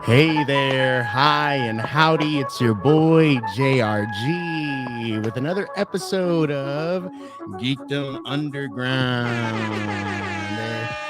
Hey there, hi and howdy, it's your boy JRG with another episode of Geekdom Underground.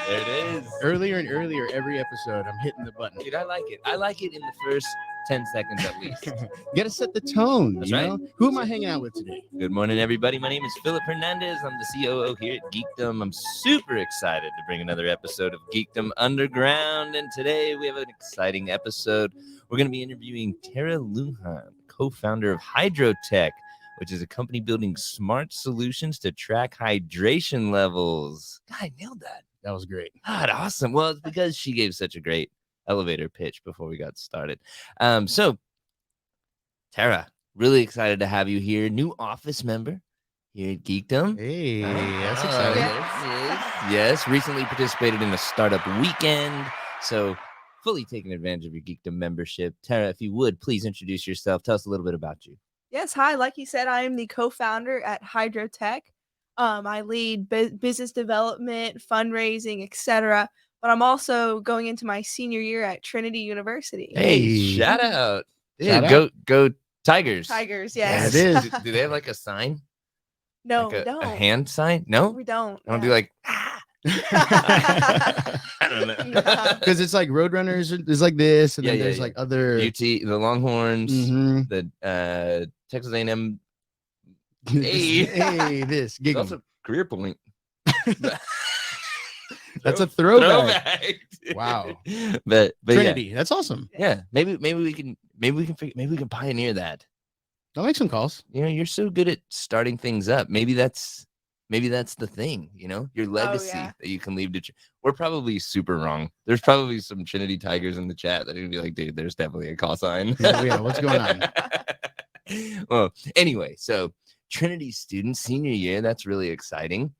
There it is. Earlier and earlier every episode, I'm hitting the button. Dude, I like it. I like it in the first 10 seconds at least. You gotta set the tone, That's you right. know? Who am I hanging out with today? Good morning, everybody. My name is Philip Hernandez. I'm the COO here at Geekdom. I'm super excited to bring another episode of Geekdom Underground. And today we have an exciting episode. We're going to be interviewing Tara Lujan, co-founder of Hydrotek, which is a company building smart solutions to track hydration levels. God, I nailed that. That was great. God, awesome. Well, it's because she gave such a great elevator pitch before we got started. So, Tara, really excited to have you here. New office member here at Geekdom. Hey, that's exciting. Yes, recently participated in the startup weekend. So, fully taking advantage of your Geekdom membership. Tara, if you would, please introduce yourself. Tell us a little bit about you. Yes, hi. Like you said, I am the co-founder at Hydrotek. I lead business development, fundraising, etc. But I'm also going into my senior year at Trinity University. Hey, shout out. Dude, go Tigers. Tigers, Yeah, yes. it is. Do they have like a sign? No, Like we a don't. hand sign? No? We don't. I don't do like, I don't know. Because it's like Roadrunners is like this, and then Yeah, there's yeah. like other UT, the Longhorns, Mhm. the Texas A&M. Hey, this gig 'em. That's a career point. That's a throwback. Throwback. Wow. But Trinity, that's awesome. yeah, maybe we can pioneer that. I'll make some calls. You know, you're so good at starting things up. Maybe that's the thing, you know, your legacy yeah. that you can leave to. We're probably super wrong. There's probably some Trinity Tigers in the chat that are gonna be like, dude, there's definitely a call sign. Yeah, what's going on? Well, anyway, so Trinity student senior year, that's really exciting.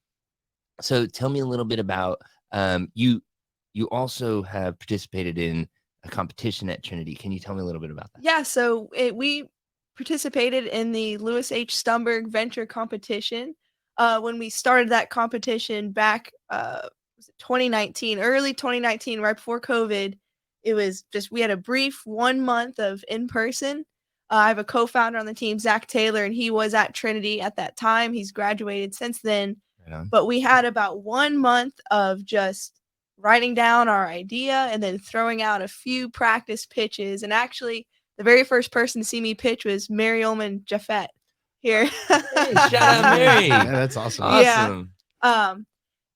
So tell me a little bit about you also have participated in a competition at Trinity. Can you tell me a little bit about that? Yeah, so we participated in the Lewis H. Stumberg Venture Competition. When we started that competition back, was it 2019, early 2019, right before COVID. It was just, we had a brief 1 month of in-person. I have a co-founder on the team, Zach Taylor, and he was at Trinity at that time. He's graduated since then. Right on. But we had about 1 month of just writing down our idea and then throwing out a few practice pitches. And actually, the very first person to see me pitch was Mary Ullman Jaffet here. Hey, shout out Mary. Yeah, that's awesome. Awesome. Yeah.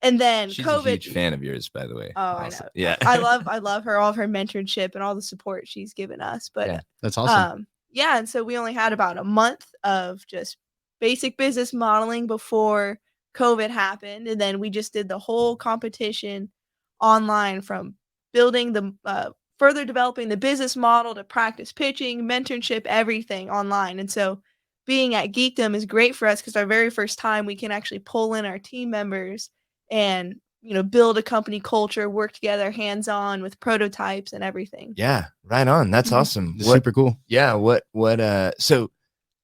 And then She's COVID. a huge fan of yours, by the way. Oh, Awesome. I know. Yeah. I love her, all of her mentorship and all the support she's given us. But Yeah. That's awesome. yeah, and so we only had about a month of just basic business modeling before COVID happened, and then we just did the whole competition online, from building the further developing the business model to practice pitching, mentorship, everything online. And so being at Geekdom is great for us because our very first time we can actually pull in our team members and, you know, build a company culture, work together hands-on with prototypes and everything. Yeah, right on. That's Mhm. awesome. It's super cool. Yeah, so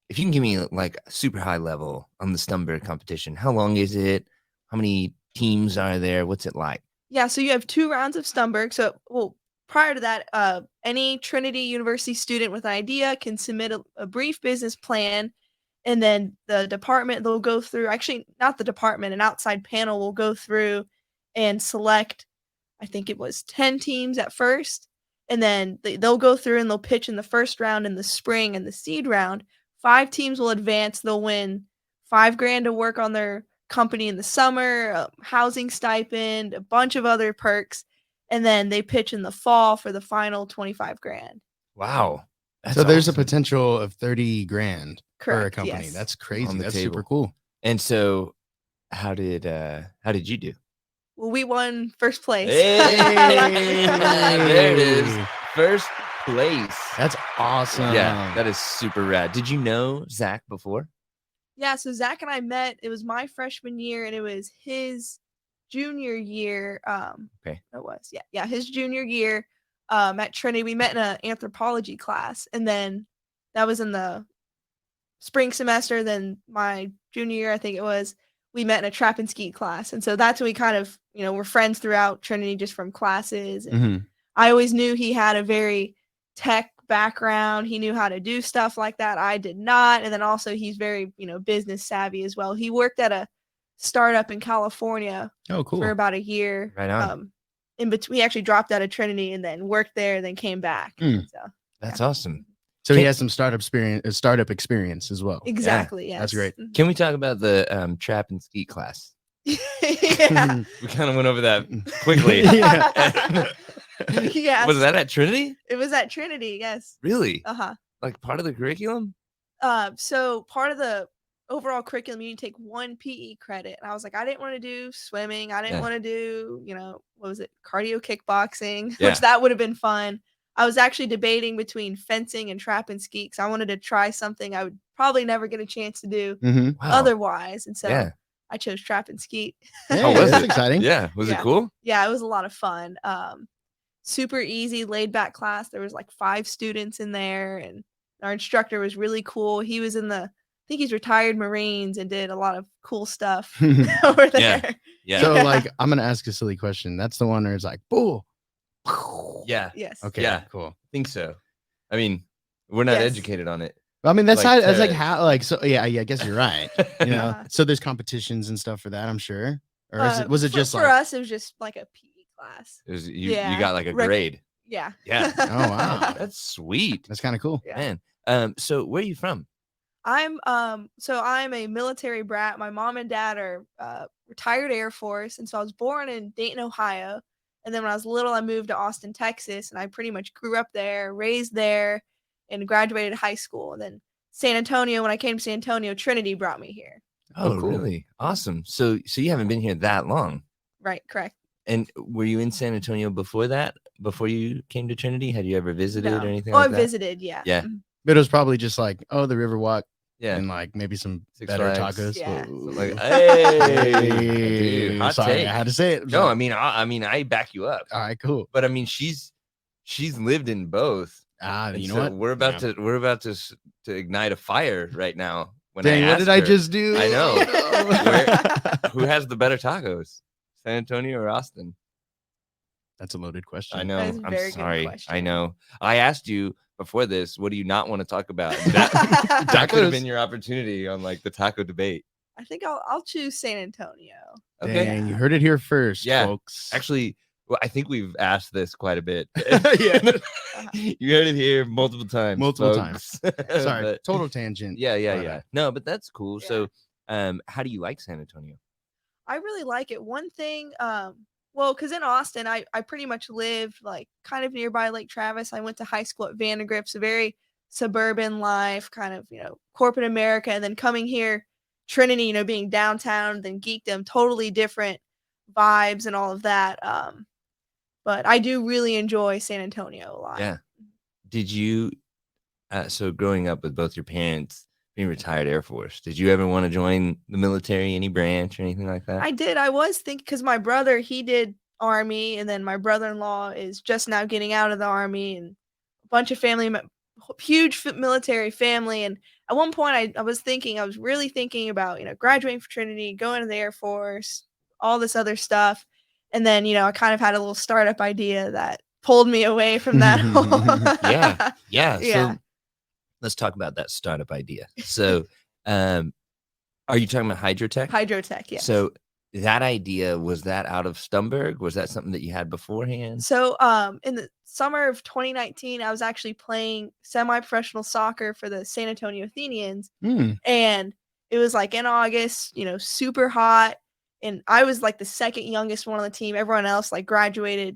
if you can give me like a super high level on the Stumberg competition, how long is it? How many teams are there? What's it like? Yeah, so you have 2 rounds of Stumberg. So, well, prior to that, any Trinity University student with an idea can submit a brief business plan, and then the department, they'll go through, actually, not the department, an outside panel will go through and select, I think it was 10 teams at first, and then they'll go through and they'll pitch in the first round in the spring and the seed round. 5 teams will advance. They'll win $5,000 to work on their company in the summer, a housing stipend, a bunch of other perks, and then they pitch in the fall for the final $25,000. Wow. That's So there's a awesome. potential of 30 grand for a Correct, company. yes. That's crazy. On the That's table. super cool. And so how did you do? Well, we won first place. Hey! There it is. First place. That's awesome. Yeah, that is super rad. Did you know Zach before? Yeah, so Zach and I met, it was my freshman year and it was his junior year. Okay. It was, yeah, his junior year at Trinity. We met in an anthropology class, and then that was in the spring semester. Then my junior year, I think it was, we met in a trap and ski class. And so that's when we kind of, you know, were friends throughout Trinity just from classes. And Mhm. I always knew he had a very tech background. He knew how to do stuff like that. I did not. And then also he's very, business savvy as well. He worked at a startup in California Oh, cool. for about a year. Right on. In between, he actually dropped out of Trinity and then worked there, then came back. So That's awesome. So he has some startup experience as well. Exactly. Yes. That's great. Can we talk about the trap and skeet class? Yeah. We kind of went over that quickly. Yes. Was that at Trinity? It was at Trinity. Yes. Really? Uh-huh. Like part of the curriculum? So part of the overall curriculum, you take 1 PE credit. And I was like, I didn't want to do swimming. I didn't want to do, what was it? Cardio kickboxing, which that would have been fun. I was actually debating between fencing and trap and skeet because I wanted to try something I would probably never get a chance to do otherwise. And so I chose trap and skeet. Yeah, that's exciting. Yeah. Was it cool? Yeah, it was a lot of fun. Super easy, laid back class. There was like 5 students in there, and our instructor was really cool. He was in I think he's retired Marines and did a lot of cool stuff over there. Yeah. So like, I'm going to ask a silly question. That's the one where it's like, bull. Yeah. Yes. Okay. Yeah. Cool. I think so. I mean, we're not educated on it. I mean, that's Like, how, that's like how, like, so yeah, I guess you're right. Yeah. So there's competitions and stuff for that, I'm sure. Or was it just for like, us, it was just like a PE class. It was, you got like a grade. Yeah. Yeah. oh, wow. That's sweet. That's kind of cool. Yeah. Man. So where are you from? I'm a military brat. My mom and dad are retired Air Force, and so I was born in Dayton, Ohio. And then when I was little, I moved to Austin, Texas, and I pretty much grew up there, raised there, and graduated high school. And then San Antonio, when I came to San Antonio, Trinity brought me here. Oh, cool. Really? Awesome. So you haven't been here that long. Right, correct. And were you in San Antonio before that? Before you came to Trinity? Had you ever visited or anything like that? I visited, yeah. Yeah. But it was probably just like, oh, the Riverwalk. Yeah. And like maybe some Six better Flags. tacos. Yeah. So like, hey, Dude, hot sorry, take. I had to say it. No, I mean, I back you up. All right, cool. But I mean, she's lived in both. You know so what? We're about to ignite a fire right now. When Dang, what did I just do? I know. Who has the better tacos, San Antonio or Austin? That's a loaded question. I know. That is a I'm very good sorry. question. I know. I asked you before this, what do you not want to talk about? That could have been your opportunity on like the taco debate. I think I'll choose San Antonio. Okay. Dang, you heard it here first, Yeah. folks. Actually, well, I think we've asked this quite a bit. Yeah. You heard it here multiple times. Times. folks. Sorry, But- total tangent. Yeah. No, but that's cool. Yeah. So, how do you like San Antonio? I really like it. One thing, because in Austin, I pretty much lived like kind of nearby Lake Travis. I went to high school at Vandergrift, so very suburban life, kind of, corporate America. And then coming here, Trinity, being downtown, then Geekdom, totally different vibes and all of that. But I do really enjoy San Antonio a lot. Yeah. Did you, so growing up with both your parents being retired Air Force, did you ever want to join the military, any branch or anything like that? I did. I was thinking, because my brother, he did Army, and then my brother-in-law is just now getting out of the Army, and a bunch of family, huge military family. And at one point I was really thinking about, graduating from Trinity, going to the Air Force, all this other stuff. And then, I kind of had a little startup idea that pulled me away from that. Yeah. Yeah. So let's talk about that startup idea. So, are you talking about Hydrotek? Hydrotek, yes. So that idea, was that out of Stumberg? Was that something that you had beforehand? So, in the summer of 2019, I was actually playing semi-professional soccer for the San Antonio Athenians. And it was like in August, super hot. And I was like the second youngest one on the team. Everyone else like graduated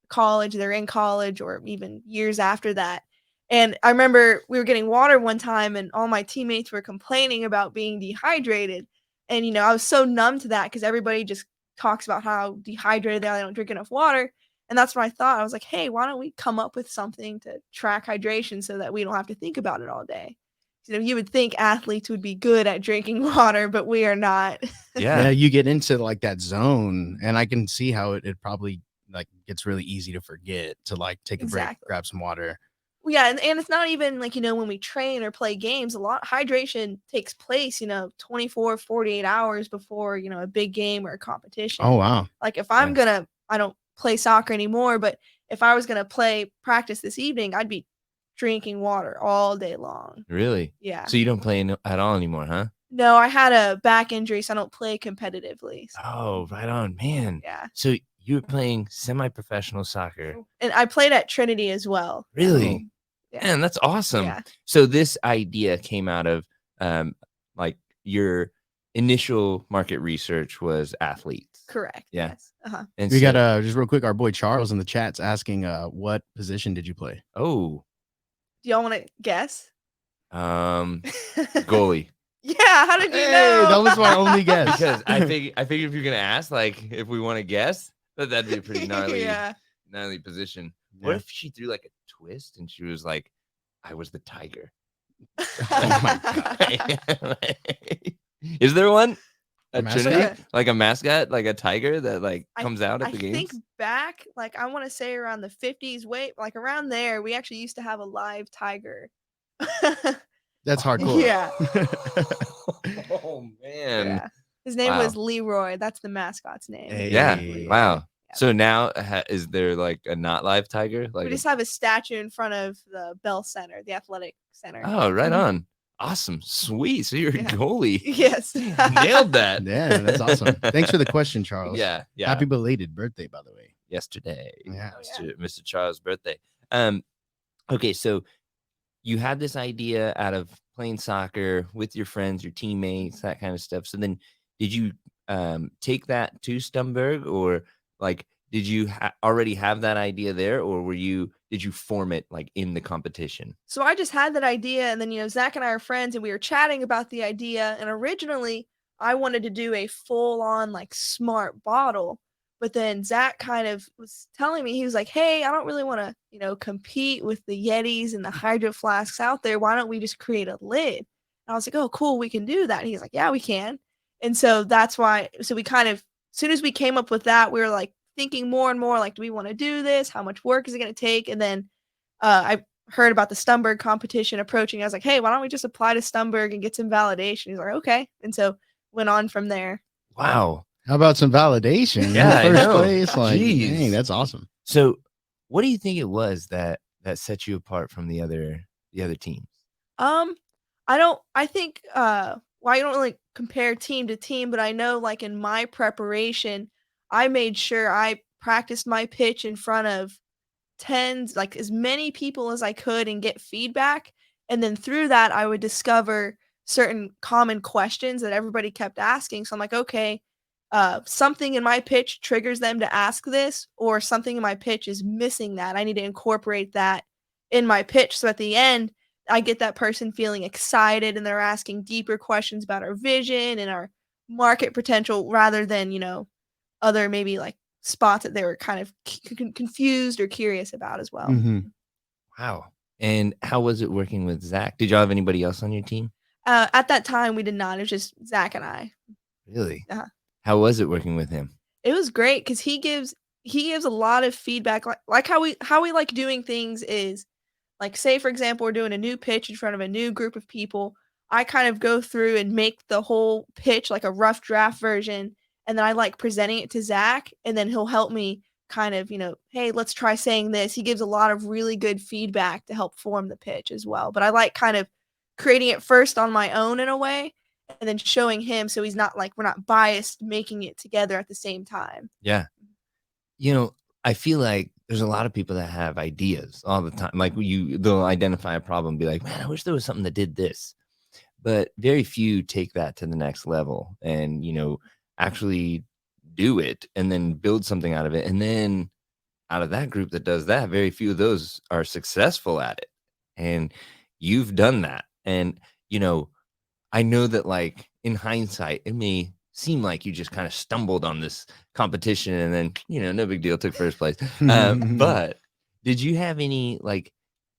college. They're in college or even years after that. And I remember we were getting water one time and all my teammates were complaining about being dehydrated. And, I was so numb to that because everybody just talks about how dehydrated they are. They don't drink enough water. And that's what I thought. I was like, hey, why don't we come up with something to track hydration so that we don't have to think about it all day? You would think athletes would be good at drinking water, but we are not. Yeah, you get into like that zone, and I can see how it probably like gets really easy to forget to like take a break, grab some water. Yeah, and it's not even like, when we train or play games, a lot hydration takes place, 24, 48 hours before, a big game or a competition. Oh, wow. Like if I don't play soccer anymore, but if I was going to practice this evening, I'd be drinking water all day long. Really? Yeah. So you don't play at all anymore, huh? No, I had a back injury, so I don't play competitively. Oh, right on, man. Yeah. So you were playing semi-professional soccer. And I played at Trinity as well. Really? Yeah. Man, that's awesome. Yeah. So this idea came out of like your initial market research was athletes. Correct. Yeah. Yes. Uh-huh. And We so, got just real quick, our boy Charles in the chat's asking what position did you play? oh, Do y'all want to guess? goalie. Yeah, how did you Hey, know? that was my only guess. Because I figured if you're gonna ask, like, if we want to guess, that'd be a pretty gnarly, gnarly position. What Yeah. if she threw like a twist and she was like, "I was the tiger." Oh my God. Is there one? A Trinity? mascot? Like a mascot, like a tiger that like I- comes out at the I games? think back, like I want to say around the 50s, like around there, we actually used to have a live tiger. That's hardcore. Yeah. Oh man. Yeah. His name Wow. was Leroy. That's the mascot's name. Hey. Yeah. Leroy. Wow. Yeah. So now is there like a not live tiger? Like We just have a statue in front of the Bell Center, the athletic center. oh, right Mhm. on. Awesome. Sweet. So you're Yeah. a goalie. Yes. Nailed that. Yeah, that's awesome. Thanks for the question, Charles. Yeah. Yeah. Happy belated birthday, by the way. Yesterday. Yeah. Mr. Charles' birthday. Okay, so you had this idea out of playing soccer with your friends, your teammates, that kind of stuff. So then did you take that to Stumberg, or like did you already have that idea there, or did you form it like in the competition? So I just had that idea, and then Zach and I are friends, and we were chatting about the idea. And originally, I wanted to do a full-on like smart bottle, but then Zach kind of was telling me, he was like, "Hey, I don't really want to, compete with the Yetis and the Hydro Flasks out there. Why don't we just create a lid?" And I was like, "Oh, cool, we can do that." And he's like, "Yeah, we can." And so that's why. So we kind of, as soon as we came up with that, we were like thinking more and more, like, do we want to do this? How much work is it going to take? And then I heard about the Stumberg competition approaching. I was like, "Hey, why don't we just apply to Stumberg and get some validation?" He's like, "Okay." And so went on from there. Wow. How about some validation? Yeah, I in the first know. place. Like, Jeez. dang, that's awesome. So what do you think it was that set you apart from the other teams? I think well, I don't really compare team to team, but I know like in my preparation, I made sure I practiced my pitch in front of tens, like as many people as I could and get feedback. And then through that, I would discover certain common questions that everybody kept asking. So I'm like, okay, something in my pitch triggers them to ask this, or something in my pitch is missing that. I need to incorporate that in my pitch. So at the end, I get that person feeling excited and they're asking deeper questions about our vision and our market potential rather than, other maybe like spots that they were kind of confused or curious about as well. Mhm. Wow. And how was it working with Zach? Did y'all have anybody else on your team? At that time, we did not. It was just Zach and I. Really? Uh-huh. How was it working with him? It was great because he gives a lot of feedback, like how we like doing things is, like, say for example, we're doing a new pitch in front of a new group of people. I kind of go through and make the whole pitch like a rough draft version, and then I like presenting it to Zach, and then he'll help me kind of, hey, let's try saying this. He gives a lot of really good feedback to help form the pitch as well. But I like kind of creating it first on my own in a way, and then showing him so he's not like we're not biased making it together at the same time. Yeah. I feel like there's a lot of people that have ideas all the time. Like they'll identify a problem, be like, man, I wish there was something that did this. But very few take that to the next level and, actually do it and then build something out of it. And then out of that group that does that, very few of those are successful at it. And you've done that. And, I know that like in hindsight, it may seem like you just kind of stumbled on this competition and then, no big deal, took first place. But did you have any, like,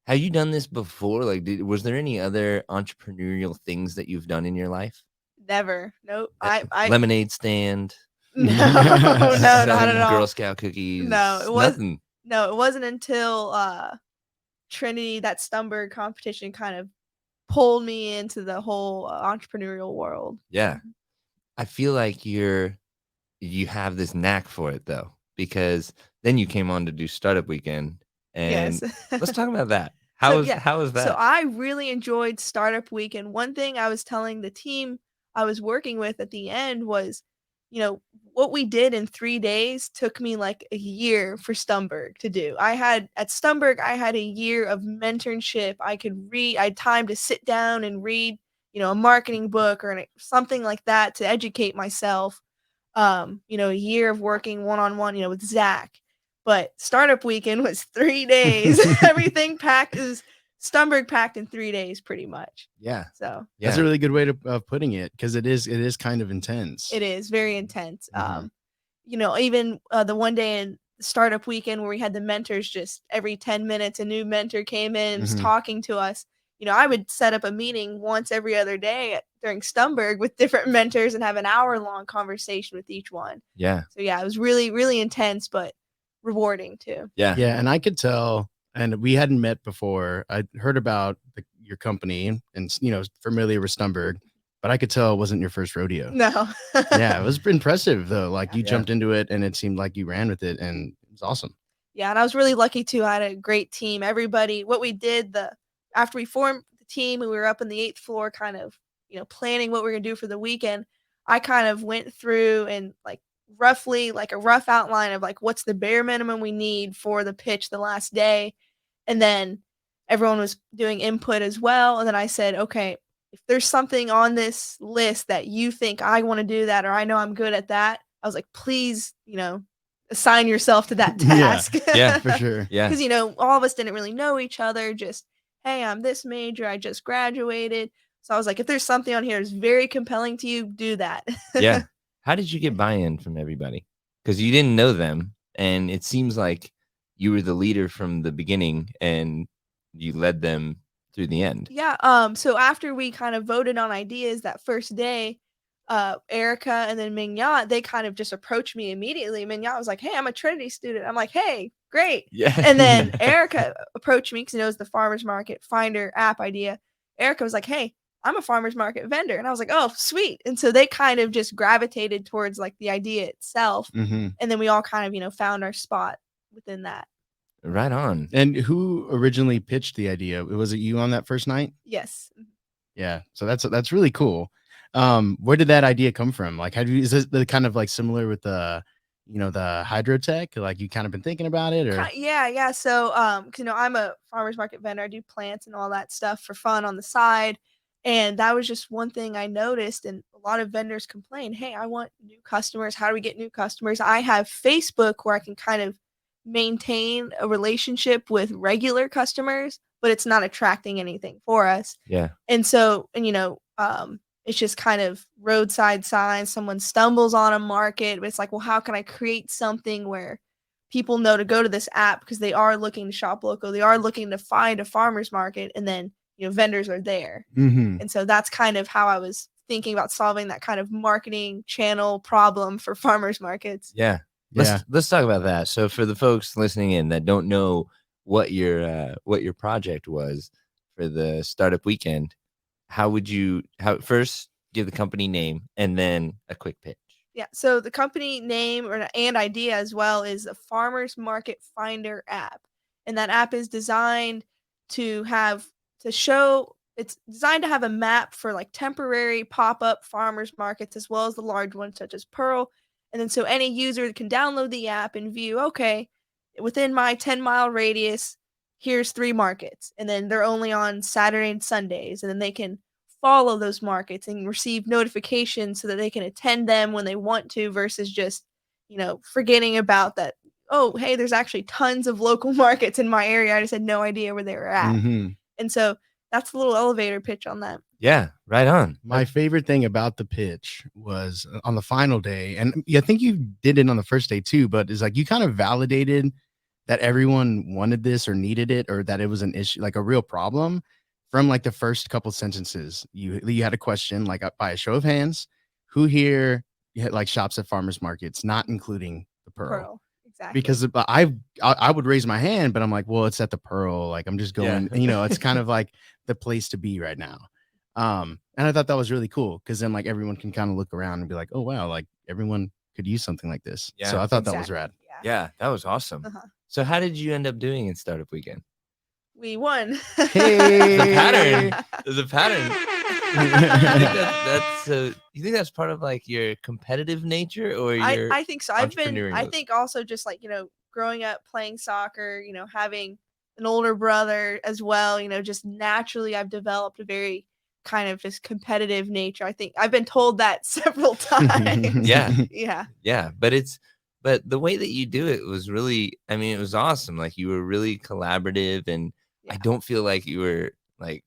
have you done this before? Like, was there any other entrepreneurial things that you've done in your life? Never. Nope. I Lemonade stand. no, not at selling all. Girl Scout cookies. No, it was nothing. No, it wasn't until Trinity, that Stumberg competition, kind of pulled me into the whole entrepreneurial world. Yeah. I feel like you have this knack for it though, because then you came on to do Startup Weekend, and Yes. let's talk about that. How So, was So that? I really enjoyed Startup Week, and one thing I was telling the team I was working with at the end was, what we did in 3 days took me like a year for Stumberg to do. At Stumberg, I had a year of mentorship. I had time to sit down and read, a marketing book or something like that to educate myself. A year of working one-on-one, with Zach. But startup weekend was 3 days. Everything packed is Stumberg packed in 3 days pretty much. Yeah. So That's a really good way of putting it, because it is kind of intense. it is very intense. Mhm. Even the one day in startup weekend where we had the mentors, just every 10 minutes a new mentor came in and was Mhm. talking to us. I would set up a meeting once every other day during Stumberg with different mentors and have an hour-long conversation with each one. Yeah. So yeah, it was really, really intense, but rewarding too. Yeah. Yeah, and I could tell, and we hadn't met before. I'd heard about your company and, familiar with Stumberg, but I could tell it wasn't your first rodeo. No. Yeah, it was impressive though. Like, you Yeah. jumped into it and it seemed like you ran with it, and it was awesome. Yeah, and I was really lucky too. I had a great team. Everybody, what we did after we formed the team and we were up in the 8th floor, kind of, planning what we are gonna do for the weekend. I kind of went through and like roughly like a rough outline of like what's the bare minimum we need for the pitch the last day, and then everyone was doing input as well. And then I said, okay, if there's something on this list that you think I want to do that or I know I'm good at that, I was like, please, assign yourself to that task. Yeah, For sure. Yeah. Because, all of us didn't really know each other. Just, hey, I'm this major. I just graduated. So I was like, if there's something on here that's very compelling to you, do that. Yeah. How did you get buy-in from everybody? Because you didn't know them, and it seems like you were the leader from the beginning, and you led them through the end. Yeah. So after we kind of voted on ideas that first day, Erica and then Mignon, they kind of just approached me immediately. Mignon was like, hey, I'm a Trinity student. I'm like, hey, great. Yeah. And then Erica approached me because he knows the farmer's market finder app idea. Erica was like, hey, I'm a farmer's market vendor. And I was like, oh, sweet. And so they kind of just gravitated towards like the idea itself. Mm-hmm. And then we all kind of, found our spot within that. Right on. And who originally pitched the idea? Was it you on that first night? Yes. Yeah. So that's really cool. Where did that idea come from? Like, is this the kind of like similar with the Hydrotek? Like, you kind of been thinking about it, or? Yeah. So, 'cause, I'm a farmer's market vendor. I do plants and all that stuff for fun on the side. And that was just one thing I noticed. And a lot of vendors complain, hey, I want new customers. How do we get new customers? I have Facebook where I can kind of maintain a relationship with regular customers, but it's not attracting anything for us. Yeah. And so, it's just kind of roadside signs. Someone stumbles on a market, but it's like, well, how can I create something where people know to go to this app because they are looking to shop local, they are looking to find a farmer's market, and then vendors are there. Mm-hmm. And so that's kind of how I was thinking about solving that kind of marketing channel problem for farmers markets. Yeah. Yeah. Let's talk about that. So for the folks listening in that don't know what your project was for the startup weekend, how first give the company name and then a quick pitch? Yeah. So the company name and idea as well is a farmers market finder app. And that app is designed to it's designed to have a map for like temporary pop-up farmers markets as well as the large ones such as Pearl. And then so any user can download the app and view, okay, within my 10-mile radius, here's 3 markets. And then they're only on Saturday and Sundays. And then they can follow those markets and receive notifications so that they can attend them when they want to versus just, forgetting about that. Oh, hey, there's actually tons of local markets in my area. I just had no idea where they were at. Mm-hmm. And so that's a little elevator pitch on that. Yeah, right on. My favorite thing about the pitch was on the final day, and I think you did it on the first day too, but it's like you kind of validated that everyone wanted this or needed it, or that it was an issue, like a real problem, from like the first couple sentences. You had a question like, by a show of hands, who here like shops at farmers markets, not including the Pearl. Exactly. Because I would raise my hand, but I'm like, well, it's at the Pearl. Like, I'm just going, it's kind of like the place to be right now. And I thought that was really cool because then like everyone can kind of look around and be like, oh wow, like everyone could use something like this. Yeah, so I thought that was rad. Yeah. Yeah, that was awesome. Uh-huh. So how did you end up doing in startup weekend? We won. Hey. The pattern. There's a pattern. You think that's part of like your competitive nature or your I think so. I entrepreneurial? think also just like, growing up playing soccer, having an older brother as well, just naturally I've developed a very kind of just competitive nature. I think I've been told that several times. Yeah. Yeah. Yeah, but the way that you do it was really, I mean, it was awesome. Like you were really collaborative, and I Yeah. don't feel like you were like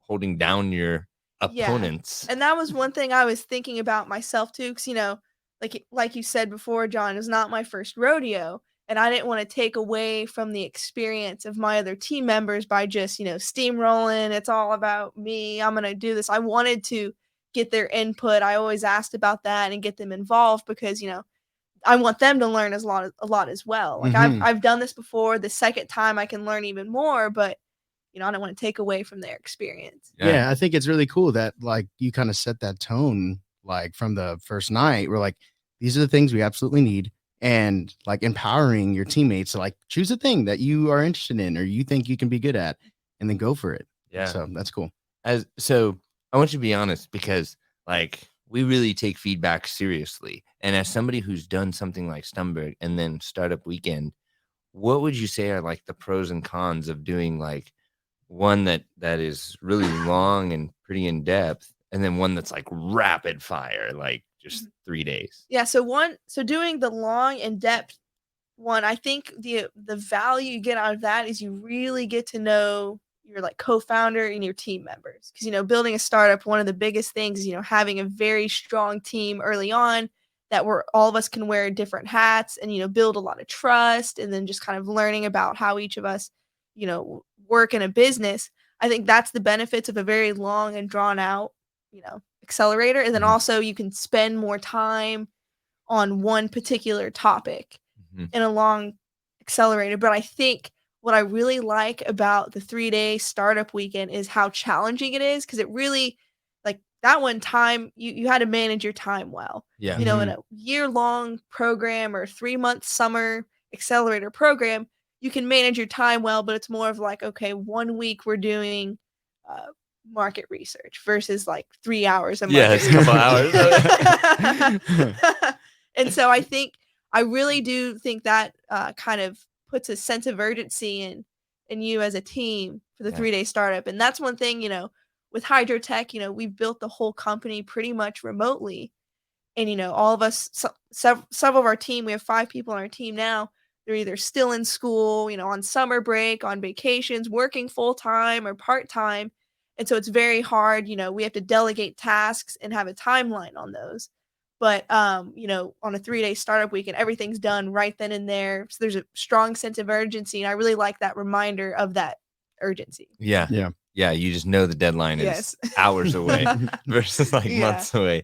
holding down your Yeah. opponents. And that was one thing I was thinking about myself too, because like you said before, John, is not my first rodeo, and I didn't want to take away from the experience of my other team members by just steamrolling. It's all about me. I'm gonna do this. I wanted to get their input. I always asked about that and get them involved because I want them to learn a lot as well. Like Mhm. I've done this before. The second time I can learn even more, but I don't want to take away from their experience. Yeah, I think it's really cool that like you kind of set that tone like from the first night. We're like, these are the things we absolutely need, and like empowering your teammates to like choose a thing that you are interested in or you think you can be good at, and then go for it. Yeah. So that's cool. So I want you to be honest, because like we really take feedback seriously. And as somebody who's done something like Stumberg and then Startup Weekend, what would you say are like the pros and cons of doing like one that is really long and pretty in depth, and then one that's like rapid fire, like just 3 days? Yeah, so doing the long in-depth one, I think the value you get out of that is you really get to know your like co-founder and your team members. Because building a startup, one of the biggest things is having a very strong team early on that where all of us can wear different hats and build a lot of trust, and then just kind of learning about how each of us work in a business. I think that's the benefits of a very long and drawn out accelerator, and then Mhm. also you can spend more time on one particular topic Mhm. in a long accelerator. But I think what I really like about the 3-day startup weekend is how challenging it is, because it really, like that one time, you had to manage your time well. Yeah. In a year-long program or 3-month summer accelerator program, you can manage your time well, but it's more of like, okay, 1 week we're doing uh, market research versus like 3 hours of Yeah, market it's a couple research. And so I really do think that kind of puts a sense of urgency in you as a team for the Yeah. 3-day startup. And that's one thing, with Hydrotek, we've built the whole company pretty much remotely. And, all of us, several of our team, we have 5 people on our team now. They're either still in school, on summer break, on vacations, working full time or part time. And so it's very hard, we have to delegate tasks and have a timeline on those. But, on a 3-day startup weekend, everything's done right then and there. So there's a strong sense of urgency. And I really like that reminder of that urgency. Yeah. Yeah. Yeah. You just know the deadline Yes. is hours away versus like Yeah. months away.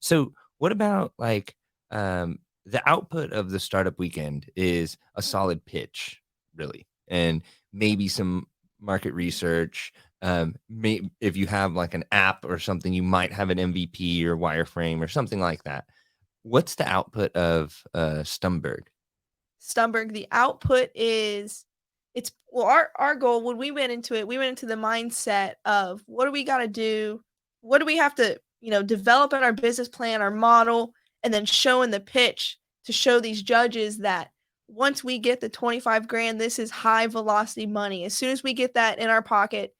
So what about like the output of the startup weekend is a solid pitch, really, and maybe some market research. If you have like an app or something, you might have an MVP or wireframe or something like that. What's the output of Stumberg? Stumberg, the output is our goal when we went into it, we went into the mindset of what do we got to do? What do we have to, develop in our business plan, our model, and then show in the pitch to show these judges that once we get the 25 grand, this is high velocity money. As soon as we get that in our pocket,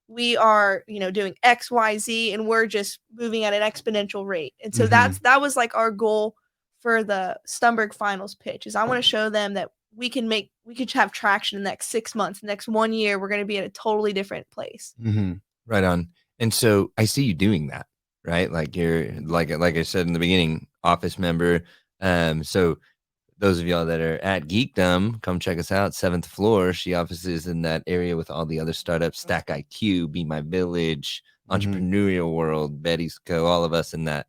we are, doing X, Y, Z, and we're just moving at an exponential rate. And so that was like our goal for the Stumberg finals pitch is I want to show them that we could have traction in the next 6 months, the next 1 year, we're going to be at a totally different place. Right on. And so I see you doing that, right? Like you're like I said in the beginning, office member. So those of y'all that are at Geekdom, come check us out. 7th floor. She offices in that area with all the other startups, Stack IQ, Be My Village, Entrepreneurial World, Betty's Co. All of us in that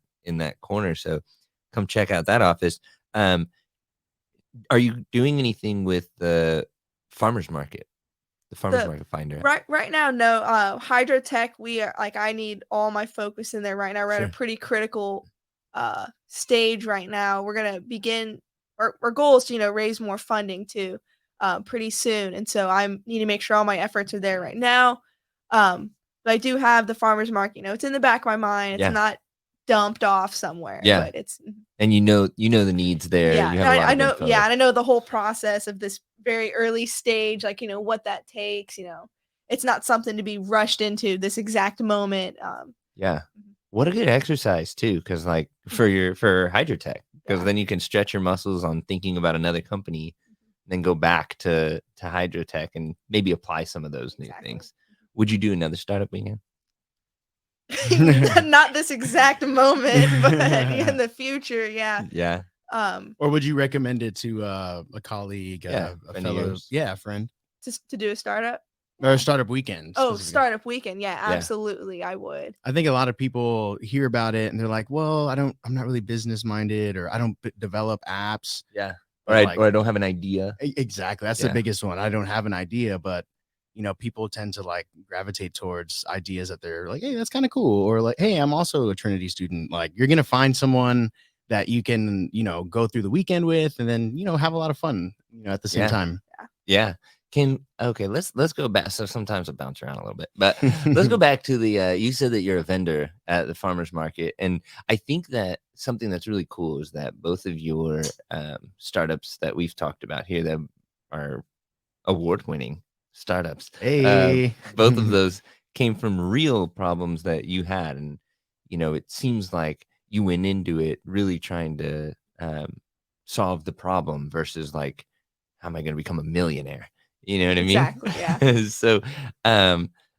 corner. So come check out that office. Are you doing anything with the farmers market? The farmers market finder. Right now, no. Hydrotek, we are like I need all my focus in there right now. We're at a pretty critical stage right now. We're gonna begin our goal is to raise more funding too. pretty soon, and so I need to make sure all my efforts are there right now. But I do have the farmers market. It's in the back of my mind. It's not dumped off somewhere. Yeah. But it's and you know the needs there. yeah. You have a lot I of know. info. Yeah, and I know the whole process of this very early stage. Like what that takes. It's not something to be rushed into this exact moment. Yeah. What a good exercise too, because like for Hydrotek, because then you can stretch your muscles on thinking about another company, then go back to Hydrotek and maybe apply some of those new things. Would you do another startup weekend? Not this exact moment, but in the future, yeah. Yeah. Or would you recommend it to a colleague, a fellow, friend, to do a startup? Or a startup weekend? Oh, startup weekend. Yeah, absolutely. I would. I think a lot of people hear about it and they're like, well, I'm not really business minded, or I don't develop apps. Yeah. Or I don't have an idea. Exactly. That's the biggest one. I don't have an idea, but people tend to like gravitate towards ideas that they're like, hey, that's kind of cool. Or like, hey, I'm also a Trinity student. Like, you're going to find someone that you can, go through the weekend with, and then, have a lot of fun, at the same time. Yeah. Let's go back. So sometimes I bounce around a little bit, but let's go back to the, you said that you're a vendor at the farmer's market. And I think that something that's really cool is that both of your startups that we've talked about here that are award-winning startups, both of those came from real problems that you had. And, it seems like you went into it really trying to solve the problem versus like, how am I going to become a millionaire? You know what I mean? Exactly. Yeah.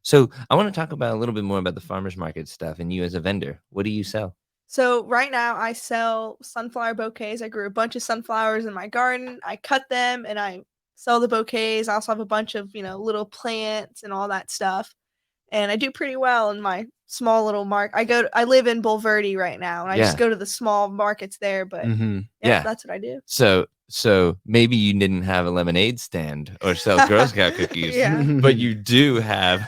So I want to talk about a little bit more about the farmers market stuff and you as a vendor. What do you sell? So right now I sell sunflower bouquets. I grew a bunch of sunflowers in my garden. I cut them and I sell the bouquets. I also have a bunch of, little plants and all that stuff. And I do pretty well in my small little market. I live in Bulverde right now, and I just go to the small markets there, but that's what I do. So maybe you didn't have a lemonade stand or sell Girl Scout cookies, but you do have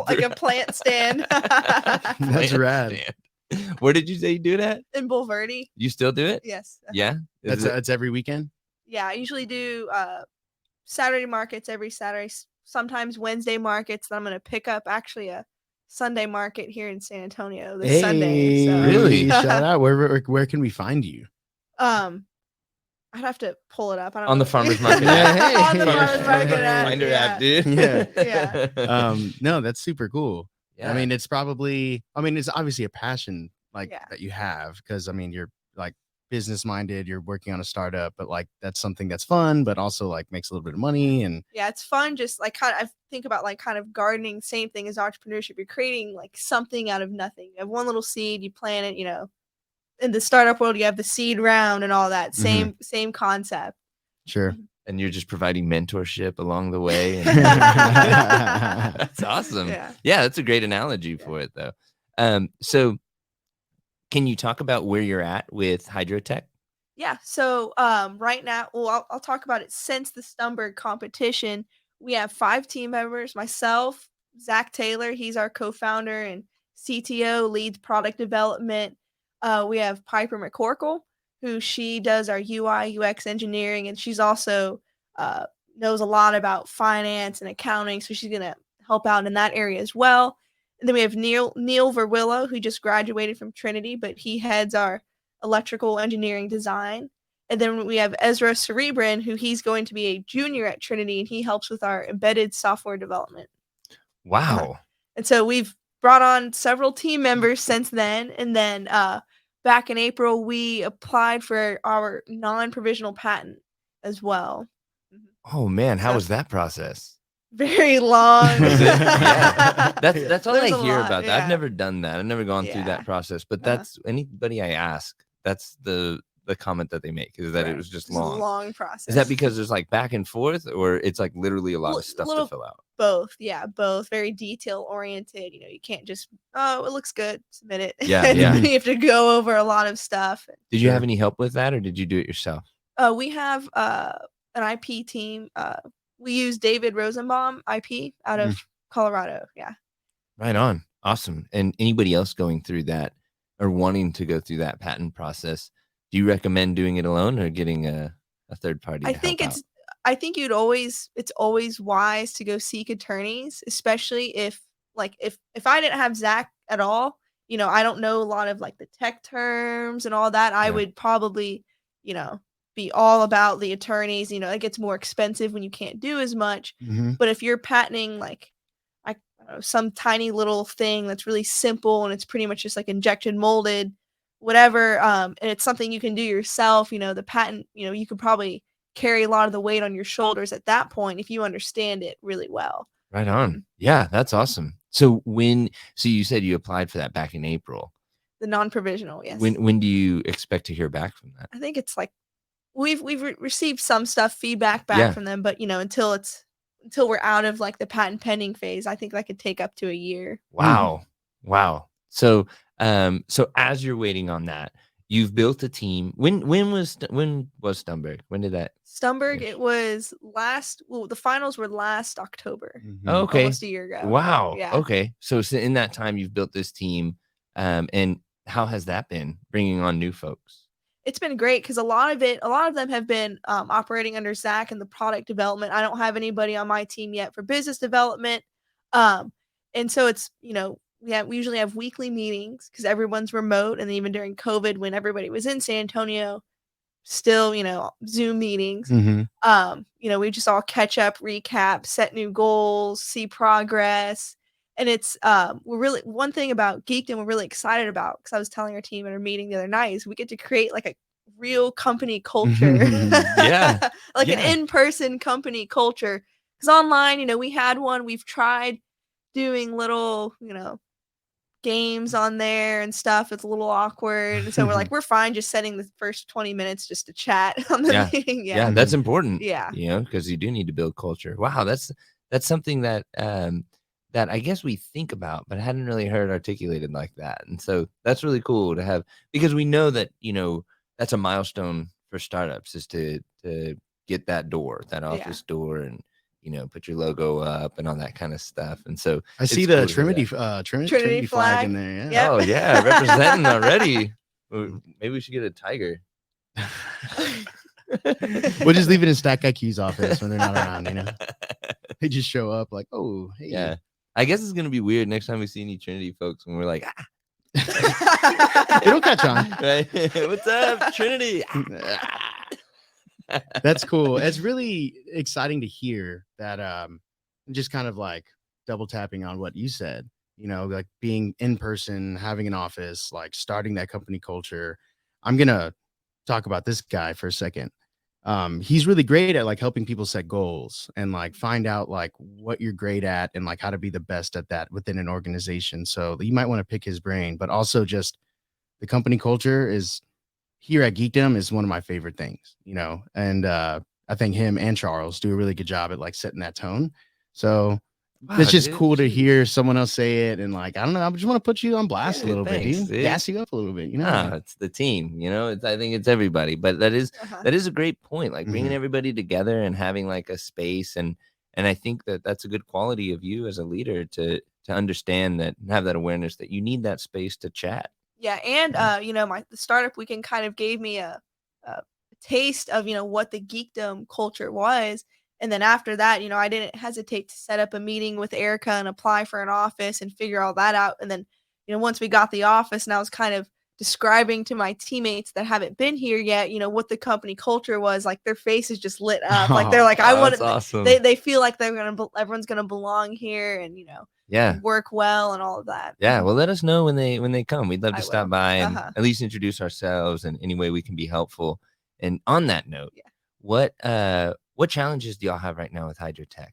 like a plant stand. That's rad. Stand. Where did you say you do that? In Bulverde. You still do it? Yes. Yeah. That's every weekend? Yeah, I usually do Saturday markets every Saturday, sometimes Wednesday markets. Then I'm going to pick up actually a Sunday market here in San Antonio this Sunday. So. Really? Shout out. Where can we find you? I'd have to pull it up. I don't on know. the farmers market app. On the farmers market app. Finder app, dude. Yeah. No, that's super cool. Yeah. I mean, it's obviously a passion that you have, because you're like business minded, you're working on a startup, but like that's something that's fun, but also like makes a little bit of money. And yeah, it's fun. Just like I think about like kind of gardening, same thing as entrepreneurship. You're creating like something out of nothing. You have one little seed, you plant it, in the startup world, you have the seed round and all that. Same concept. Sure. And you're just providing mentorship along the way. That's awesome. Yeah, that's a great analogy for it, though. So can you talk about where you're at with Hydrotek? Yeah. So right now, well, I'll talk about it. Since the Stumberg competition, we have 5 team members. Myself, Zach Taylor, he's our co-founder and CTO, leads product development. We have Piper McCorkle, who she does our UI, UX engineering, and she's also knows a lot about finance and accounting, so she's going to help out in that area as well. And then we have Neil Verwillow, who just graduated from Trinity, but he heads our electrical engineering design. And then we have Ezra Cerebrin, who he's going to be a junior at Trinity, and he helps with our embedded software development. Wow. And so we've brought on several team members since then. And then back in April, we applied for our non-provisional patent as well. Oh, man. How was that process? Very long. Yeah. That's all I hear about that. Yeah. I've never done that. I've never gone through that process. But that's anybody I ask, that's the comment that they make, is that it was just long. It's a long process. Is that because there's like back and forth, or it's like literally a lot of stuff to fill out? Both. Yeah, both. Very detail oriented. You can't just, it looks good, submit it. Yeah. You have to go over a lot of stuff. Did you have any help with that, or did you do it yourself? We have an IP team. We use David Rosenbaum IP out of Colorado. Yeah. Right on. Awesome. And anybody else going through that or wanting to go through that patent process, do you recommend doing it alone or getting a third party? I think I think it's always wise to go seek attorneys, especially if if I didn't have Zach at all, I don't know a lot of like the tech terms and all that. I Yeah. would probably, you know, be all about the attorneys. It gets more expensive when you can't do as much. Mhm. But if you're patenting like I don't know, some tiny little thing that's really simple and it's pretty much just like injection molded, whatever, and it's something you can do yourself, the patent, you could probably carry a lot of the weight on your shoulders at that point if you understand it really well. Right on. Yeah, that's awesome. So you said you applied for that back in April. The non-provisional, yes. When do you expect to hear back from that? I think it's like we've received some feedback back from them, but until we're out of like the patent pending phase, I think that could take up to a year. Wow. Wow. So as you're waiting on that, you've built a team. When was Stumberg? When did that? Stumberg, finish? it was the finals were last October. Mhm. Okay. Almost a year ago. Wow. Yeah. Okay. So in that time, you've built this team. And how has that been bringing on new folks? It's been great because a lot of them have been operating under Zach in the product development. I don't have anybody on my team yet for business development. And so it's, we usually have weekly meetings because everyone's remote. And then even during COVID, when everybody was in San Antonio, still, Zoom meetings. Mhm. We just all catch up, recap, set new goals, see progress. And it's one thing about Geekdom we're really excited about, because I was telling our team at our meeting the other night, is we get to create like a real company culture. Yeah. Like Yeah. an in-person company culture. Because online, we had one, we've tried doing little, games on there and stuff. It's a little awkward. And so we're like, we're fine just setting the first 20 minutes just to chat on the Yeah. meeting. Yeah, that's important. Yeah. Because you do need to build culture. Wow, that's something that that I guess we think about, but I hadn't really heard articulated like that. And so that's really cool to have, because we know that, that's a milestone for startups, is to get that office door, and put your logo up and all that kind of stuff. And so I see it's the cool to hear Trinity that. Trinity flag flag. in there. Yeah. Yep. Oh yeah, representing already. Maybe we should get a tiger. We'll just leave it in Stack IQ's office when they're not around. They just show up like, oh, hey. Yeah. I guess it's gonna be weird next time we see any Trinity folks when we're like, It'll catch on. Right? What's up, Trinity? That's cool. It's really exciting to hear that. Just kind of like double tapping on what you said, like being in person, having an office, like starting that company culture. I'm gonna talk about this guy for a second. He's really great at like helping people set goals and like find out like what you're great at and like how to be the best at that within an organization. So you might want to pick his brain, but also just the company culture is here at Geekdom is one of my favorite things, and I think him and Charles do a really good job at like setting that tone. So Wow, it's just dude, cool to jeez. hear someone else say it, and like, I don't know, I just want to put you on blast Yeah, a little thanks, bit, dude. dude. Gas you up a little bit, It's the team, I think it's everybody, but that is a great point, like bringing Mhm. everybody together and having like a space, and I think that that's a good quality of you as a leader, to understand that and have that awareness that you need that space to chat. Yeah, and the startup weekend kind of gave me a taste of what the Geekdom culture was, and then after that, I didn't hesitate to set up a meeting with Erica and apply for an office and figure all that out. And then once we got the office, and I was kind of describing to my teammates that haven't been here yet, what the company culture was, like their faces just lit up, like they're like, I want That's awesome. They feel like everyone's gonna belong here, and Yeah. work well and all of that. Yeah, well, let us know when they come. We'd love to I stop will. by and at least introduce ourselves and any way we can be helpful. And on that note, what challenges do y'all have right now with Hydrotek?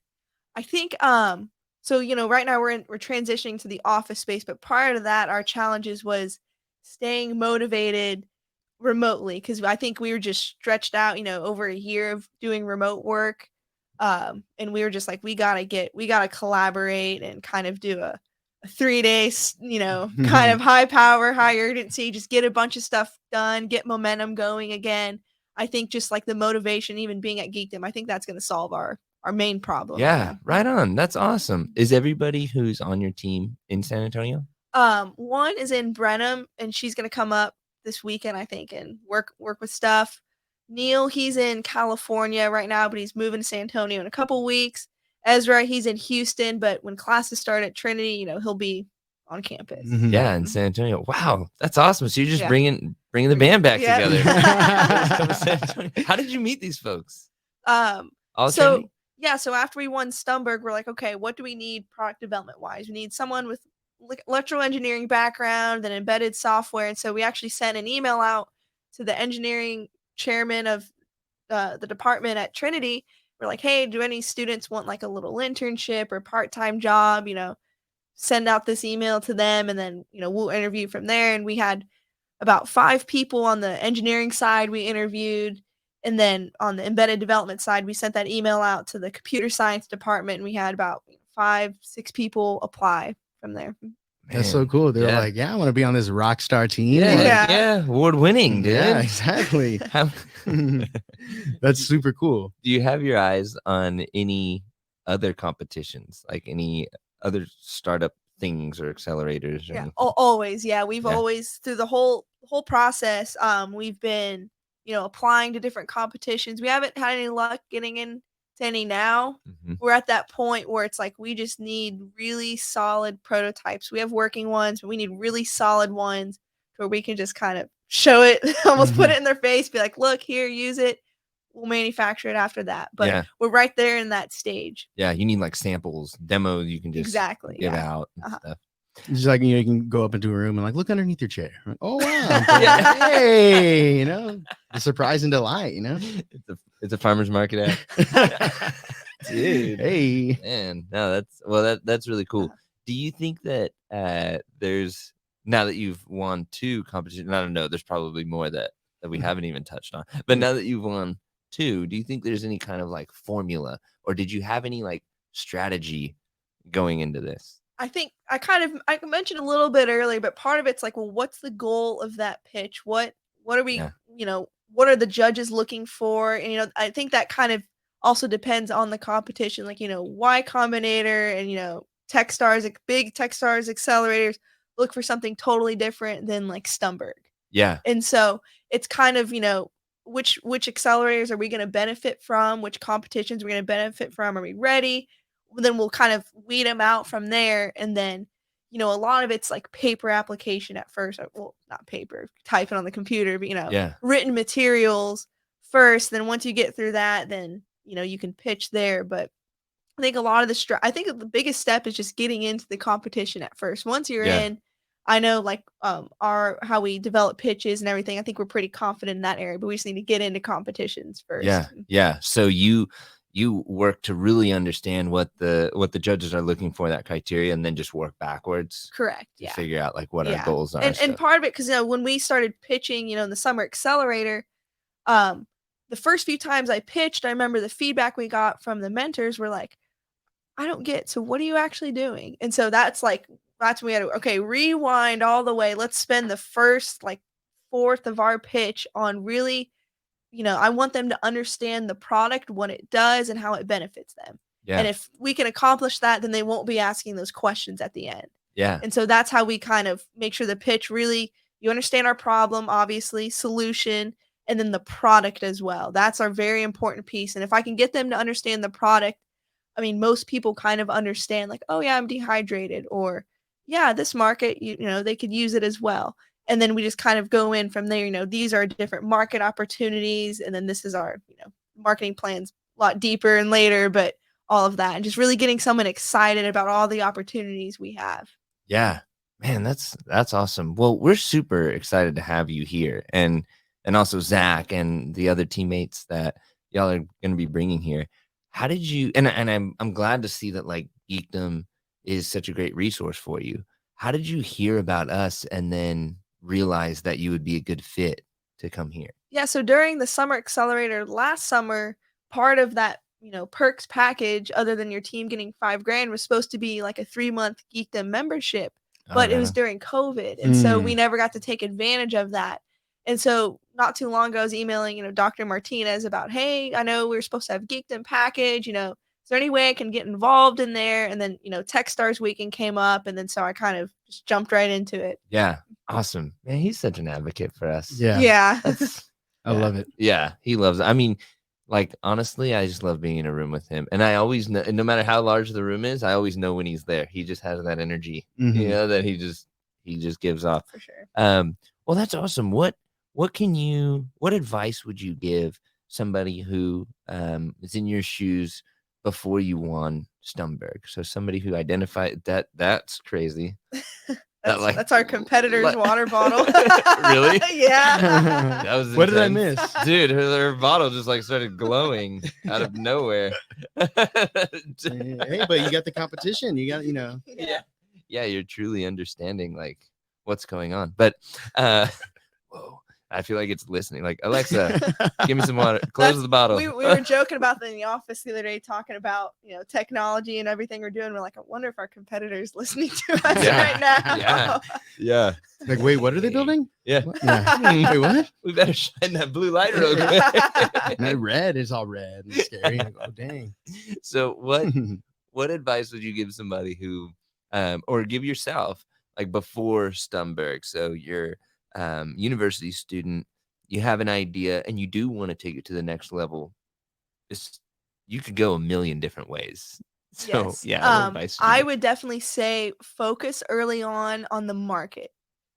I think so right now we're transitioning to the office space, but prior to that our challenges was staying motivated remotely, because I think we were just stretched out, over a year of doing remote work. And we were just like, we gotta collaborate and kind of do a 3 day, kind of high power, high urgency, just get a bunch of stuff done, get momentum going again. I think just like the motivation, even being at Geekdom, I think that's going to solve our main problem. Yeah, right on. That's awesome. Is everybody who's on your team in San Antonio? One is in Brenham, and she's going to come up this weekend, I think, and work with stuff. Neil, he's in California right now, but he's moving to San Antonio in a couple weeks. Ezra, he's in Houston, but when classes start at Trinity, he'll be on campus. Mhm. Yeah, in San Antonio. Wow, that's awesome. So you're just Yeah. bringing the band back Yeah. together. Come to San Antonio. How did you meet these folks? All So Trinity? yeah, so after we won Stumberg, we're like, okay, what do we need product development wise? We need someone with electrical engineering background, then embedded software. And so we actually sent an email out to the engineering chairman of the department at Trinity. We're like, hey, do any students want like a little internship or part-time job? Send out this email to them, and then we'll interview from there. And we had about 5 people on the engineering side we interviewed, and then on the embedded development side, we sent that email out to the computer science department, and we had about 5-6 people apply from there. That's so Man, cool. They're yeah. like, yeah, I want to be on this rock star team. Yeah, Like, Yeah. award winning, dude. yeah, exactly. How- That's super cool. Do you have your eyes on any other competitions, like any other startup things or accelerators or Yeah, anything? always. Yeah, we've Yeah. always through the whole process. We've been applying to different competitions. We haven't had any luck getting into any now. Mhm. We're at that point where it's like we just need really solid prototypes. We have working ones, but we need really solid ones where we can just kind of show it, almost put it in their face, be like, "Look here, use it." We'll manufacture it after that. But Yeah. we're right there in that stage. Yeah, you need like samples, demos you can just Exactly. give Yeah. out and stuff. It's just like, you can go up into a room and like, look underneath your chair. Like, oh, wow. Yeah. Hey, the surprise and delight, It's a farmer's market ad. Dude. Hey. Man, no, that's really cool. Do you think that there's, now that you've won 2 competitions, I don't know, there's probably more that we haven't even touched on, but now that you've won 2, do you think there's any kind of like formula, or did you have any like strategy going into this? I think I mentioned a little bit earlier, but part of it's like, well, what's the goal of that pitch? What are we, Yeah. what are the judges looking for? And I think that kind of also depends on the competition. Like, Y Combinator and Techstars, like big Techstars accelerators look for something totally different than like Stumberg. Yeah. And so it's kind of, which accelerators are we going to benefit from? Which competitions are we going to benefit from? Are we ready? Then we'll kind of weed them out from there. And then, a lot of it's like paper application at first. Well, not paper, type it on the computer, but, Yeah. written materials first. Then once you get through that, then, you can pitch there. But I think a lot of I think the biggest step is just getting into the competition at first. Once you're Yeah. in, I know like how we develop pitches and everything. I think we're pretty confident in that area, but we just need to get into competitions first. Yeah. Yeah. So you work to really understand what the judges are looking for, that criteria, and then just work backwards Correct. to Yeah. figure out like what our goals are. And part of it, because when we started pitching, in the summer accelerator, the first few times I pitched, I remember the feedback we got from the mentors were like, I don't get, so what are you actually doing? And so that's when we had to, okay, rewind all the way. Let's spend the first like fourth of our pitch on really, I want them to understand the product, what it does, and how it benefits them. Yeah. And if we can accomplish that, then they won't be asking those questions at the end. Yeah. And so that's how we kind of make sure the pitch really, you understand our problem, obviously, solution, and then the product as well. That's our very important piece. And if I can get them to understand the product, I mean, most people kind of understand like, oh yeah, I'm dehydrated, or yeah, this market, they could use it as well. And then we just kind of go in from there, these are different market opportunities. And then this is our, marketing plans a lot deeper and later, but all of that, and just really getting someone excited about all the opportunities we have. Yeah, man, that's awesome. Well, we're super excited to have you here, and also Zach and the other teammates that y'all are going to be bringing here. How did you? And I'm glad to see that like Geekdom is such a great resource for you. How did you hear about us and then realize that you would be a good fit to come here? Yeah, so during the summer accelerator last summer, part of that perks package, other than your team getting $5,000, was supposed to be like a 3-month Geekdom membership, but it was during COVID, and so we never got to take advantage of that. And so not too long ago, I was emailing Dr. Martinez about, hey, I know we were supposed to have Geekdom package, is there any way I can get involved in there? And then Techstars weekend came up, and then so I kind of just jumped right into it. Yeah, awesome, man. He's such an advocate for us. Yeah. I love it. Yeah, he loves it. I mean, like, honestly, I just love being in a room with him. And I always know, no matter how large the room is, I always know when he's there. He just has that energy, that he just gives off. For sure. Well, that's awesome. What advice would you give somebody who is in your shoes before you won Stumberg? So somebody who identified that's crazy. That's our competitor's water bottle. Really? Yeah. That was What did I intense. miss? Dude, her bottle just like started glowing out of nowhere. Hey, but you got the competition. You got, Yeah, you're truly understanding like what's going on. But whoa, I feel like it's listening. Like, Alexa, give me some water. Close the bottle. We were joking about that in the office the other day, talking about technology and everything we're doing. We're like, I wonder if our competitors listening to us right now. Yeah. Like, wait, what are they building? Yeah. Wait, what? We better shine that blue light real quick. And that red is all red and scary. Like, oh, dang. So what advice would you give somebody who or give yourself like before Stumberg? So you're university student, you have an idea and you do want to take it to the next level. You could go a million different ways. So Yes. what advice I would definitely say focus early on the market.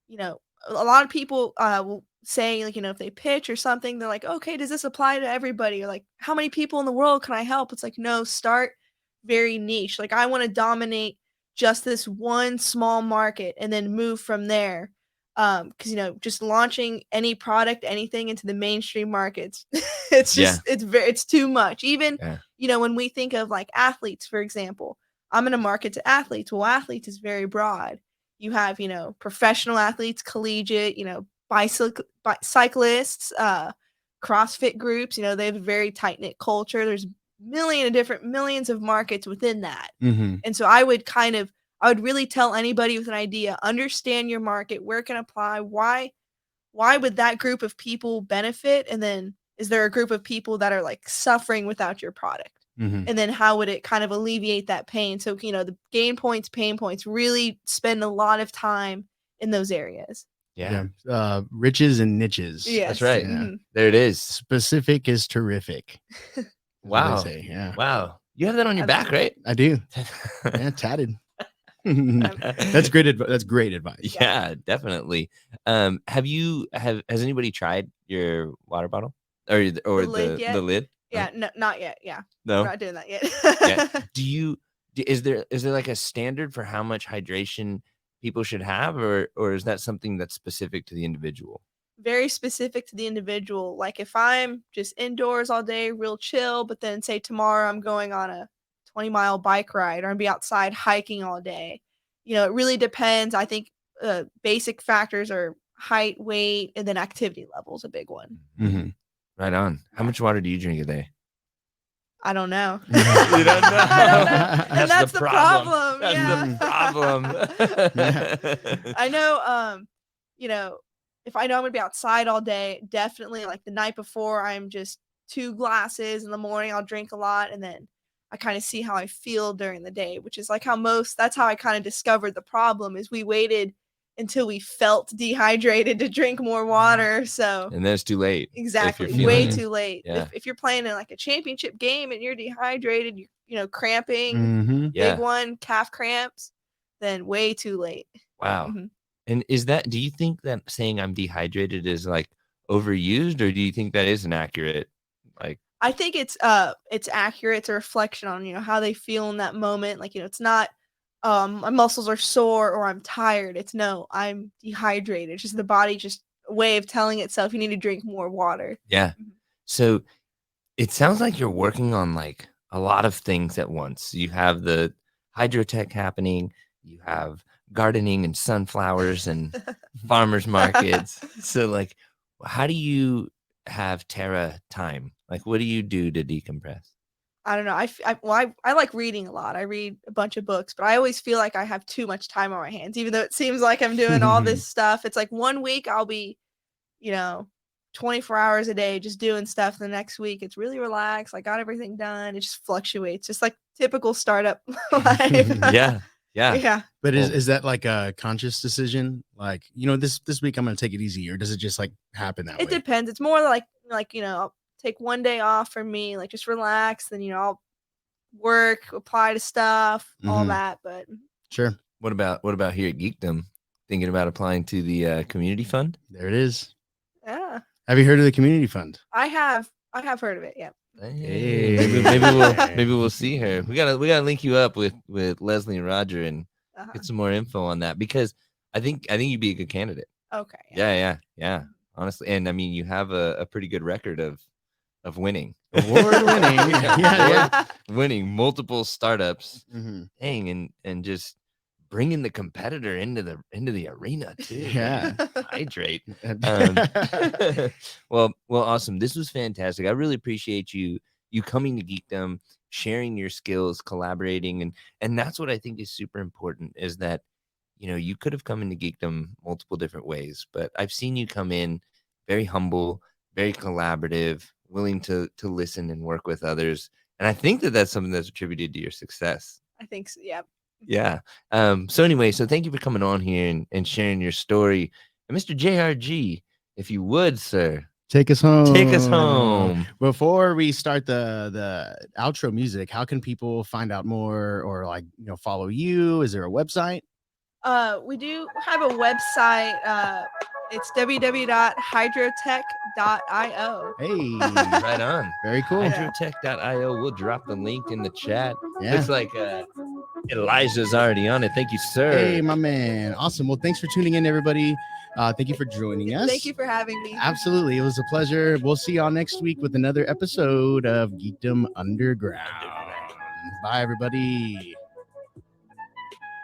A lot of people will say, like, if they pitch or something, they're like, okay, does this apply to everybody? Or like, how many people in the world can I help? It's like, no, start very niche. Like, I want to dominate just this one small market and then move from there. Because just launching any product, anything into the mainstream markets, it's too much. Even when we think of like athletes, for example, I'm going to market to athletes. Well, athletes is very broad. You have professional athletes, collegiate, cyclists, CrossFit groups. They have a very tight knit culture. There's millions of markets within that, and so I would really tell anybody with an idea, understand your market, where it can apply, why would that group of people benefit? And then is there a group of people that are like suffering without your product? And then how would it kind of alleviate that pain? So, the gain points, pain points, really spend a lot of time in those areas. Yeah. Riches and niches. Yes. That's right. Yeah. There it is. Specific is terrific. Wow. Say. Yeah. Wow. You have that on your back, right? I do. Yeah, tatted. That's great. That's great advice. Yeah, definitely. Has anybody tried your water bottle or the lid? Yeah, no, not yet. Yeah, no, we're not doing that yet. Yeah. Is there like a standard for how much hydration people should have, or is that something that's specific to the individual? Very specific to the individual. Like if I'm just indoors all day, real chill, but then say tomorrow I'm going on a 20-mile bike ride or I'll be outside hiking all day. It really depends. I think basic factors are height, weight, and then activity level is a big one. Mm-hmm. Right on. How much water do you drink a day? I don't know. You don't know. I don't know. And that's the problem. That's the problem. I know, if I know I'm going to be outside all day, definitely like the night before, I'm just 2 glasses in the morning. I'll drink a lot. And then I kind of see how I feel during the day, which is like that's how I kind of discovered the problem is we waited until we felt dehydrated to drink more water. So and then it's too late. Exactly. Way too late. Yeah. If you're playing in like a championship game and you're dehydrated, you're cramping, big one, calf cramps, then way too late. Wow. And do you think that saying I'm dehydrated is like overused, or do you think that is an accurate, like? I think it's accurate. It's a reflection on, how they feel in that moment. Like, it's not, my muscles are sore or I'm tired. It's no, I'm dehydrated. It's just the body, just a way of telling itself you need to drink more water. Yeah. So it sounds like you're working on like a lot of things at once. You have the hydrotech happening. You have gardening and sunflowers and farmers markets. So like, how do you have Tara time? Like, what do you do to decompress? I don't know. I like reading a lot. I read a bunch of books, but I always feel like I have too much time on my hands, even though it seems like I'm doing all this stuff. It's like one week I'll be, 24 hours a day just doing stuff. The next week it's really relaxed. I got everything done. It just fluctuates, just like typical startup life. Yeah. But is that like a conscious decision? Like, this week I'm going to take it easy, or does it just like happen that way? It depends. It's more like like, I'll take one day off for me, like just relax. Then, I'll work, apply to stuff, all Mhm. that. But Sure. What about here at Geekdom? Thinking about applying to the community fund? There it is. yeah, Have you heard of the community fund? I have heard of it. Yeah. Hey, Hey. maybe we'll see her. We gotta link you up with Leslie and Roger and Uh-huh. get some more info on that, because I think you'd be a good candidate. Okay. Yeah. Honestly, and I mean, you have a pretty good record of winning, Award winning. Yeah. winning multiple startups. Mhm. Dang, and just bringing the competitor into the arena too. Yeah. Hydrate. Well, awesome. This was fantastic. I really appreciate you coming to Geekdom, sharing your skills, collaborating, and that's what I think is super important, is that you could have come into Geekdom multiple different ways, but I've seen you come in very humble, very collaborative, willing to listen and work with others, and I think that that's something that's attributed to your success. I think so. Yeah. Yeah. So anyway, so thank you for coming on here and sharing your story. And Mr. JRG, if you would, sir, Take us home. take us home. Before we start the outro music, how can people find out more or follow you? Is there a website? We do have a website. It's www.hydrotek.io. Hey, Right on. very cool. Hydrotek.io. We'll drop the link in the chat. Yeah. Looks like Elijah's already on it. Thank you, sir. Hey, my man. Awesome. Well, thanks for tuning in, everybody. Thank you for joining us. Thank you for having me. Absolutely. It was a pleasure. We'll see y'all next week with another episode of Geekdom Underground. Bye, everybody.